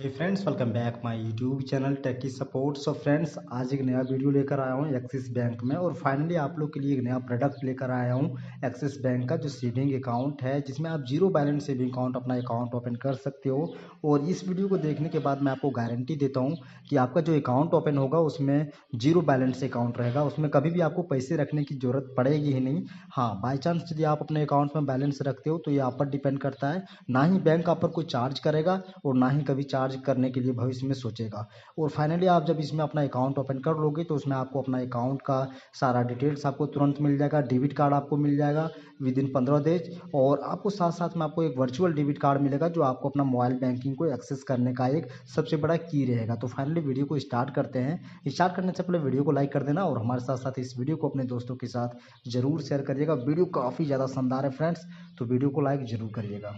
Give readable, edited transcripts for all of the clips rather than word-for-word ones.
Hey friends, welcome back my YouTube channel Techy Support. So friends, आज एक नया video लेकर आया हूँ एक्सिस बैंक में और फाइनली आप लोग के लिए एक नया प्रोडक्ट लेकर आया हूँ एक्सिस बैंक का जो सेविंग अकाउंट है, जिसमें आप जीरो बैलेंस सेविंग अकाउंट अपना अकाउंट ओपन कर सकते हो। और इस वीडियो को देखने के बाद मैं आपको गारंटी देता हूँ कि आपका जो अकाउंट ओपन होगा उसमें जीरो बैलेंस अकाउंट रहेगा, उसमें कभी भी आपको पैसे रखने की ज़रूरत पड़ेगी ही नहीं। हाँ, बाई चांस यदि आप अपने अकाउंट में बैलेंस रखते हो तो ये आप पर डिपेंड करता है, ना ही बैंक आप पर कोई चार्ज करेगा और ना ही कभी चार्ज करने के लिए भविष्य में सोचेगा। और फाइनली आप जब इसमें अपना अकाउंट ओपन कर लोगे तो उसमें आपको अपना अकाउंट का सारा डिटेल्स आपको तुरंत मिल जाएगा, डेबिट कार्ड आपको मिल जाएगा विद इन 15 डेज। और आपको साथ साथ में आपको एक वर्चुअल डेबिट कार्ड मिलेगा जो आपको अपना मोबाइल बैंकिंग को एक्सेस करने का एक सबसे बड़ा की रहेगा। तो फाइनली वीडियो को स्टार्ट करते हैं। स्टार्ट करने से पहले वीडियो को लाइक कर देना और हमारे साथ साथ इस वीडियो को अपने दोस्तों के साथ जरूर शेयर करिएगा। वीडियो काफ़ी ज़्यादा शानदार है फ्रेंड्स, तो वीडियो को लाइक जरूर करिएगा।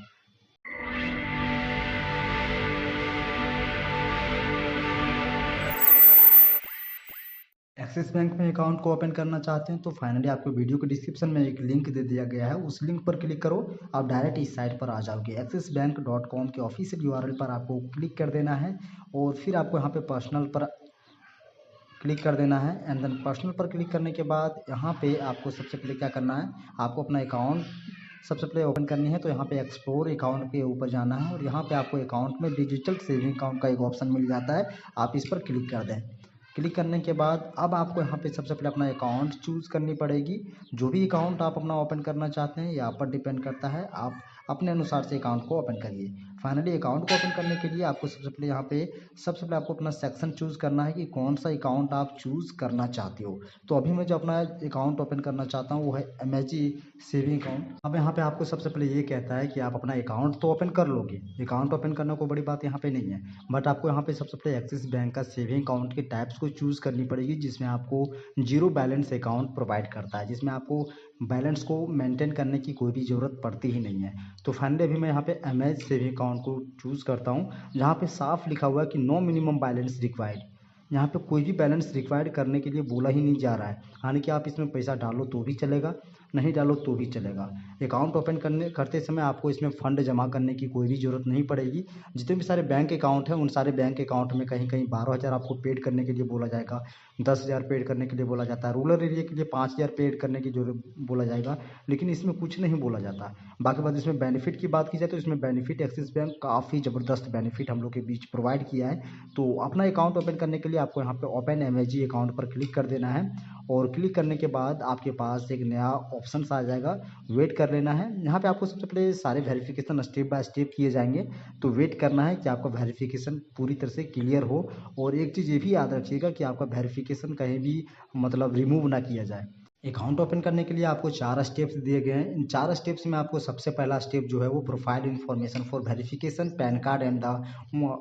एक्सिस बैंक में अकाउंट को ओपन करना चाहते हैं तो फाइनली आपको वीडियो के डिस्क्रिप्शन में एक लिंक दे दिया गया है, उस लिंक पर क्लिक करो। आप डायरेक्ट इस साइट पर आ जाओगे। axisbank.com के ऑफिशियल यूआरएल पर आपको क्लिक कर देना है और फिर आपको यहाँ पे पर्सनल पर क्लिक कर देना है। एंड देन पर्सनल पर क्लिक करने के बाद यहाँ पे आपको सबसे पहले क्या करना है, आपको अपना अकाउंट सबसे पहले ओपन करनी है। तो यहाँ पे एक्सप्लोर अकाउंट के ऊपर जाना है और यहाँ पे आपको अकाउंट में डिजिटल सेविंग अकाउंट का एक ऑप्शन मिल जाता है, आप इस पर क्लिक कर दें। क्लिक करने के बाद अब आपको यहाँ पे सबसे पहले अपना अकाउंट चूज़ करनी पड़ेगी। जो भी अकाउंट आप अपना ओपन करना चाहते हैं ये आप पर डिपेंड करता है, आप अपने अनुसार से अकाउंट को ओपन करिए। फाइनली अकाउंट को ओपन करने के लिए आपको सबसे पहले आपको अपना सेक्शन चूज़ करना है कि कौन सा अकाउंट आप चूज़ करना चाहते हो। तो अभी मैं जो अपना अकाउंट ओपन करना चाहता हूँ वो है एमएजी सेविंग अकाउंट। अब यहाँ पे आपको सबसे पहले ये कहता है कि आप अपना अकाउंट तो ओपन कर लोगे, अकाउंट ओपन करने को बड़ी बात यहाँ पे नहीं है, बट आपको यहाँ पे सबसे पहले एक्सिस बैंक का सेविंग अकाउंट के टाइप्स को चूज़ करनी पड़ेगी, जिसमें आपको जीरो बैलेंस अकाउंट प्रोवाइड करता है, जिसमें आपको बैलेंस को मेंटेन करने की कोई भी ज़रूरत पड़ती ही नहीं है। तो फाइनली अभी मैं यहाँ पे एमएज सेविंग अकाउंट को चूज़ करता हूँ, जहाँ पे साफ लिखा हुआ है कि नो मिनिमम बैलेंस रिक्वायर्ड। यहाँ पे कोई भी बैलेंस रिक्वायर्ड करने के लिए बोला ही नहीं जा रहा है, यानी कि आप इसमें पैसा डालो तो भी चलेगा, नहीं डालो तो भी चलेगा। अकाउंट ओपन करते समय आपको इसमें फ़ंड जमा करने की कोई भी ज़रूरत नहीं पड़ेगी। जितने भी सारे बैंक अकाउंट हैं उन सारे बैंक अकाउंट में कहीं कहीं 12,000 आपको पेड करने के लिए बोला जाएगा, 10,000 पेड करने के लिए बोला जाता है, रूरल एरिया के लिए 5,000 पेड करने की जरूरत बोला जाएगा, लेकिन इसमें कुछ नहीं बोला जाता। बाकी बात इसमें बेनिफिट की बात की जाए तो इसमें बेनिफिट एक्सिस बैंक काफ़ी ज़बरदस्त बेनिफिट हम लोग के बीच प्रोवाइड किया है। तो अपना अकाउंट ओपन करने के लिए आपको यहाँ पे ओपन एमएजी अकाउंट पर क्लिक कर देना है और क्लिक करने के बाद आपके पास एक नया ऑप्शन आ जाएगा, वेट कर लेना है। यहाँ पे आपको सबसे पहले सारे वेरिफिकेशन स्टेप बाय स्टेप किए जाएंगे, तो वेट करना है कि आपका वेरिफिकेशन पूरी तरह से क्लियर हो। और एक चीज़ ये भी याद रखिएगा कि आपका वेरिफिकेशन कहीं भी मतलब रिमूव ना किया जाए। अकाउंट ओपन करने के लिए आपको 4 स्टेप्स दिए गए हैं। इन 4 स्टेप्स में आपको सबसे पहला स्टेप जो है वो profile information for verification, pan card and the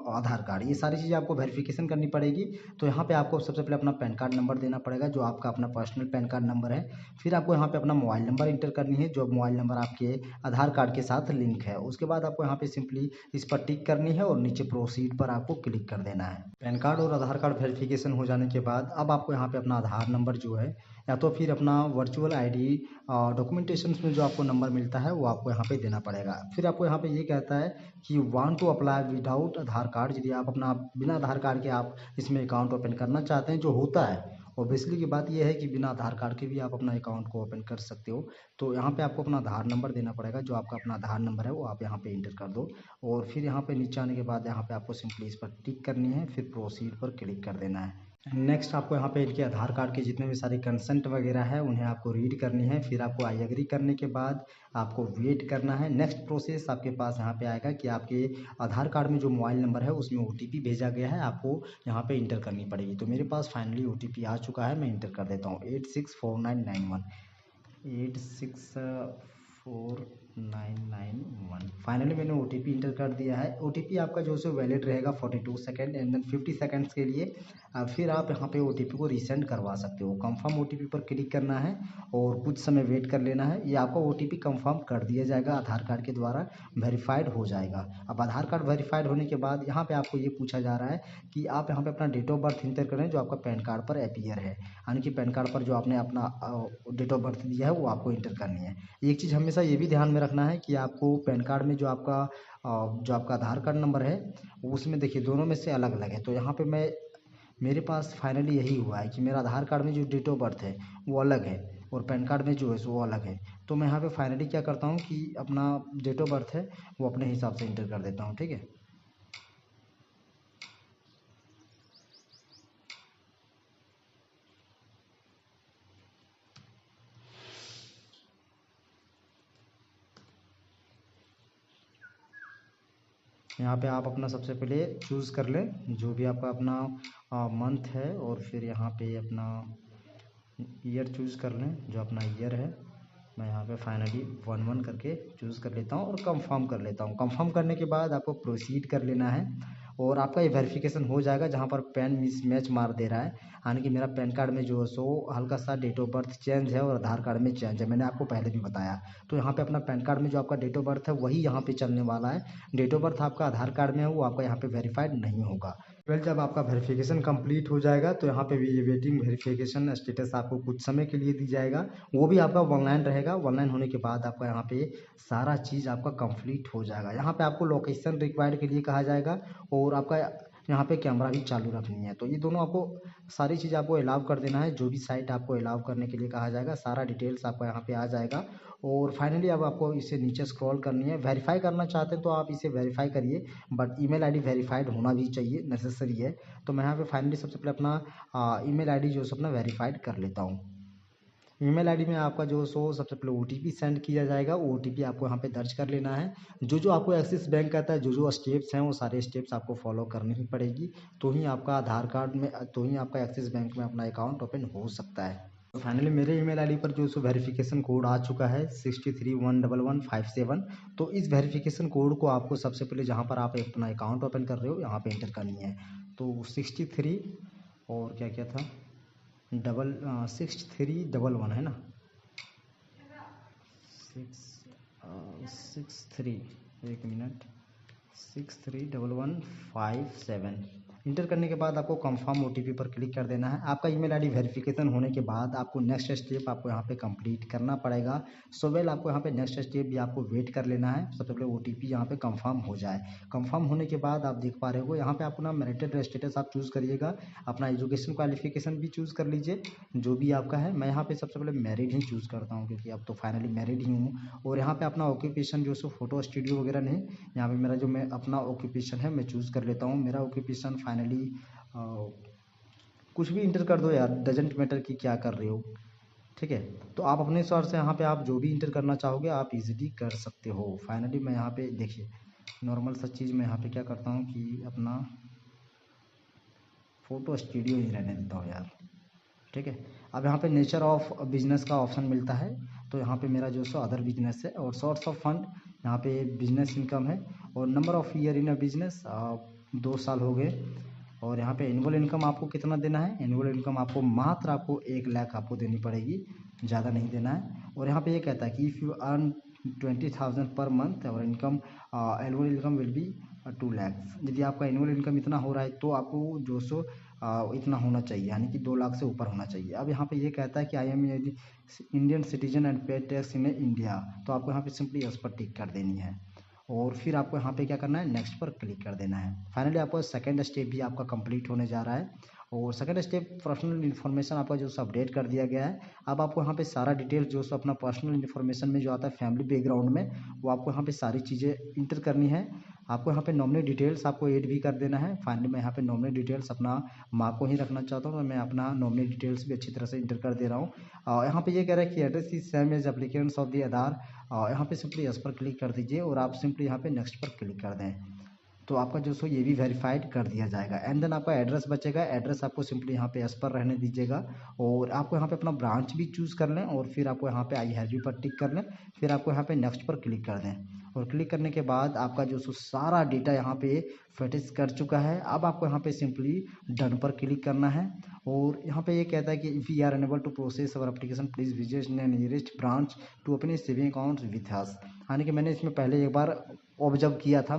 Aadhaar card, ये सारी चीज़ें आपको वेरिफिकेशन करनी पड़ेगी। तो यहाँ पे आपको सबसे पहले अपना पैन कार्ड नंबर देना पड़ेगा, जो आपका अपना पर्सनल पैन कार्ड नंबर है। फिर आपको यहाँ पे अपना मोबाइल नंबर इंटर करनी है, जो मोबाइल नंबर आपके आधार कार्ड के साथ लिंक है। उसके बाद आपको यहाँ पे सिंपली इस पर टिक करनी है और नीचे प्रोसीड पर आपको क्लिक कर देना है। पैन कार्ड और आधार कार्ड वेरिफिकेशन हो जाने के बाद अब आपको यहाँ पे अपना आधार नंबर जो है या तो फिर अपना वर्चुअल आईडी डॉक्यूमेंटेशन में जो आपको नंबर मिलता है वो आपको यहाँ पे देना पड़ेगा। फिर आपको यहाँ पे ये कहता है कि want to apply without Aadhaar card, यदि आप अपना बिना आधार कार्ड के आप इसमें अकाउंट ओपन करना चाहते हैं, जो होता है ओबियसली की बात यह है कि बिना आधार कार्ड के भी आप अपना अकाउंट को ओपन कर सकते हो। तो यहाँ पे आपको अपना आधार नंबर देना पड़ेगा, जो आपका अपना आधार नंबर है वो आप यहाँ पे इंटर कर दो। और फिर यहाँ पे नीचे आने के बाद यहाँ पे आपको सिंपली इस पर टिक करनी है, फिर प्रोसीड पर क्लिक कर देना है। नेक्स्ट आपको यहाँ पे इनके आधार कार्ड के जितने भी सारे कंसेंट वगैरह है उन्हें आपको रीड करनी है। फिर आपको आई एग्री करने के बाद आपको वेट करना है। नेक्स्ट प्रोसेस आपके पास यहाँ पे आएगा कि आपके आधार कार्ड में जो मोबाइल नंबर है उसमें ओटीपी भेजा गया है, आपको यहाँ पे इंटर करनी पड़ेगी। तो मेरे पास फाइनली ओटीपी आ चुका है, मैं इंटर कर देता हूँ 864991 864991। फाइनली मैंने ओटीपी इंटर कर दिया है। ओटीपी आपका जो है वैलिड रहेगा 42 सेकेंड एंड देन 50 सेकेंड्स के लिए। फिर आप यहाँ पे ओटीपी को रीसेंड करवा सकते हो। कंफर्म ओटीपी पर क्लिक करना है और कुछ समय वेट कर लेना है। ये आपका ओटीपी कंफर्म कर दिया जाएगा, आधार कार्ड के द्वारा वेरीफाइड हो जाएगा। अब आधार कार्ड वेरीफाइड होने के बाद यहाँ पे आपको ये पूछा जा रहा है कि आप यहाँ पे अपना डेट ऑफ बर्थ इंटर करें, जो आपका पैन कार्ड पर अपीयर है, यानी कि पैन कार्ड पर जो आपने अपना डेट ऑफ बर्थ दिया है वो आपको इंटर करनी है। एक चीज़ हमेशा ये भी ध्यान में रखना है कि आपको पैन कार्ड में जो आपका आधार कार्ड नंबर है उसमें देखिए दोनों में से अलग अलग है। तो यहाँ पे मेरे पास फाइनली यही हुआ है कि मेरा आधार कार्ड में जो डेट ऑफ बर्थ है वो अलग है और पैन कार्ड में जो है सो वो अलग है। तो मैं यहाँ पे फाइनली क्या करता हूँ कि अपना डेट ऑफ बर्थ है वो अपने हिसाब से इंटर कर देता हूँ, ठीक है। यहाँ पे आप अपना सबसे पहले चूज़ कर लें जो भी आपका अपना मंथ है, और फिर यहाँ पे अपना ईयर चूज़ कर लें जो अपना ईयर है। मैं यहाँ पे फाइनली 11 करके चूज़ कर लेता हूँ और कंफर्म कर लेता हूँ। कंफर्म करने के बाद आपको प्रोसीड कर लेना है और आपका ये वेरिफिकेशन हो जाएगा। जहाँ पर पैन मिसमैच मार दे रहा है, यानी कि मेरा पैन कार्ड में जो है सो हल्का सा डेट ऑफ बर्थ चेंज है और आधार कार्ड में चेंज है, मैंने आपको पहले भी बताया। तो यहाँ पे अपना पैन कार्ड में जो आपका डेट ऑफ बर्थ है वही यहाँ पे चलने वाला है। डेट ऑफ बर्थ आपका आधार कार्ड में है वो आपका यहाँ पे वेरीफाइड नहीं होगा। वेल, जब आपका वेरिफिकेशन कंप्लीट हो जाएगा तो यहाँ पे भी वेटिंग वेरिफिकेशन स्टेटस आपको कुछ समय के लिए दी जाएगा, वो भी आपका ऑनलाइन रहेगा। ऑनलाइन होने के बाद आपका यहाँ पे सारा चीज़ आपका कंप्लीट हो जाएगा। यहाँ पे आपको लोकेशन रिक्वायर्ड के लिए कहा जाएगा और आपका यहाँ पे कैमरा भी चालू रखनी है। तो ये दोनों आपको सारी चीज़ आपको अलाउ कर देना है। जो भी साइट आपको अलाउ करने के लिए कहा जाएगा सारा डिटेल्स आपका यहाँ पे आ जाएगा। और फाइनली अब आपको इसे नीचे स्क्रॉल करनी है। वेरीफाई करना चाहते हैं तो आप इसे वेरीफाई करिए, बट ईमेल आईडी वेरीफाइड होना भी चाहिए, नेसेसरी है। तो मैं यहाँ पे फाइनली सबसे पहले अपना ईमेल आईडी जो है अपना वेरीफाइड कर लेता हूँ। ईमेल आईडी में आपका जो सो सबसे पहले ओटीपी सेंड किया जाएगा। ओटीपी आपको यहाँ पे दर्ज कर लेना है। जो आपको एक्सिस बैंक कहता है, जो स्टेप्स हैं वो सारे स्टेप्स आपको फॉलो करनी ही पड़ेगी, तो ही आपका आधार कार्ड में, तो ही आपका एक्सिस बैंक में अपना अकाउंट ओपन हो सकता है। तो फाइनली मेरे ईमेल आईडी पर जो सो वेरिफिकेशन कोड आ चुका है 63111157। तो इस वेरिफिकेशन कोड को आपको सबसे पहले जहाँ पर आप अपना अकाउंट ओपन कर रहे हो यहाँ पे एंटर करनी है। तो 63 और क्या क्या था 6311 है ना, 63 एक मिनट 631157 इंटर करने के बाद आपको कंफर्म ओटीपी पर क्लिक कर देना है। आपका ईमेल आईडी वेरिफिकेशन होने के बाद आपको नेक्स्ट स्टेप आपको यहाँ पे कंप्लीट करना पड़ेगा। सो वेल, आपको यहाँ पे नेक्स्ट स्टेप भी आपको वेट कर लेना है। सबसे पहले ओटीपी यहाँ पे कंफर्म हो जाए। कंफर्म होने के बाद आप देख पा रहे हो यहाँ पे अपना मैरिटल स्टेटस आप चूज़ करिएगा। अपना एजुकेशन क्वालिफिकेशन भी चूज़ कर लीजिए जो भी आपका है। मैं यहाँ पे सबसे पहले मैरिड ही चूज़ करता हूँ क्योंकि अब तो फाइनली मैरिड ही हूँ। और यहाँ पे अपना ऑक्यूपेशन जो सो फोटो स्टूडियो वगैरह नहीं, यहाँ पे मेरा जो मैं अपना ऑक्यूपेशन है मैं चूज़ कर लेता हूँ। मेरा ऑक्यूपेशन फाइनली कुछ भी इंटर कर दो यार, डजेंट मैटर कि क्या कर रहे हो, ठीक है। तो आप अपने हिसाब से यहाँ पे आप जो भी इंटर करना चाहोगे आप इजीली कर सकते हो। फाइनली मैं यहाँ पे देखिए नॉर्मल सा चीज़ मैं यहाँ पे क्या करता हूँ कि अपना फ़ोटो स्टूडियो ही रहने देता हूँ यार, ठीक है। अब यहाँ पे नेचर ऑफ बिजनेस का ऑप्शन मिलता है, तो यहाँ पे मेरा जो सो अदर बिजनेस है और सोर्स ऑफ फंड यहाँ पे बिजनेस इनकम है और number of year in a business 2 साल हो गए। और यहाँ पे एनुअल इनकम आपको कितना देना है, एनुअल इनकम आपको मात्र आपको 1 लाख आपको देनी पड़ेगी, ज़्यादा नहीं देना है। और यहाँ पे ये कहता है कि if you earn 20,000 per month और income annual income will be 2 lakh. यदि आपका एनुअल इनकम इतना हो रहा है तो आपको जो सो इतना होना चाहिए, यानी कि 2 लाख से ऊपर होना चाहिए। अब यहाँ पे ये कहता है कि I am Indian citizen and पे टैक्स इन इंडिया, तो आपको यहाँ पे सिंपली इस पर टिक कर देनी है और फिर आपको यहाँ पे क्या करना है, नेक्स्ट पर क्लिक कर देना है। फाइनली आपको सेकंड स्टेप भी आपका कंप्लीट होने जा रहा है और सेकंड स्टेप पर्सनल इन्फॉर्मेशन आपका जो सो अपडेट कर दिया गया है। अब आपको यहाँ पे सारा डिटेल जो सो अपना पर्सनल इन्फॉर्मेशन में जो आता है फैमिली बैकग्राउंड में, वो आपको यहाँ पे सारी चीज़ें इंटर करनी है। आपको यहाँ पे नॉमिनी डिटेल्स आपको ऐड भी कर देना है। फाइनली मैं यहाँ पे नॉमिनी डिटेल्स अपना माँ को ही रखना चाहता हूँ, तो मैं अपना नॉमिनी डिटेल्स भी अच्छी तरह से इंटर कर दे रहा हूँ। यहाँ पे ये कह रहा है कि address is same as applicants of the Aadhaar. यहाँ पे सिंपली इस पर क्लिक कर दीजिए और आप सिंपली यहाँ पे नेक्स्ट पर क्लिक कर दें, तो आपका जो सो ये भी वेरीफाइड कर दिया जाएगा। एंड देन आपका एड्रेस बचेगा, एड्रेस आपको सिंपली यहाँ पे एस पर रहने दीजिएगा और आपको यहाँ पे अपना ब्रांच भी चूज़ कर लें और फिर आपको यहाँ पे आई हैव यू पर टिक कर लें। फिर आपको यहाँ पे नेक्स्ट पर क्लिक कर दें और क्लिक करने के बाद आपका जो सो सारा डेटा यहाँ पे फिटिश कर चुका है। अब आपको यहाँ पे सिंपली डन पर क्लिक करना है और यहाँ पे ये कहता है कि if you are unable to process our application please visit nearest branch to open a saving account with us. यानी कि मैंने इसमें पहले एक बार ऑब्जर्व किया था।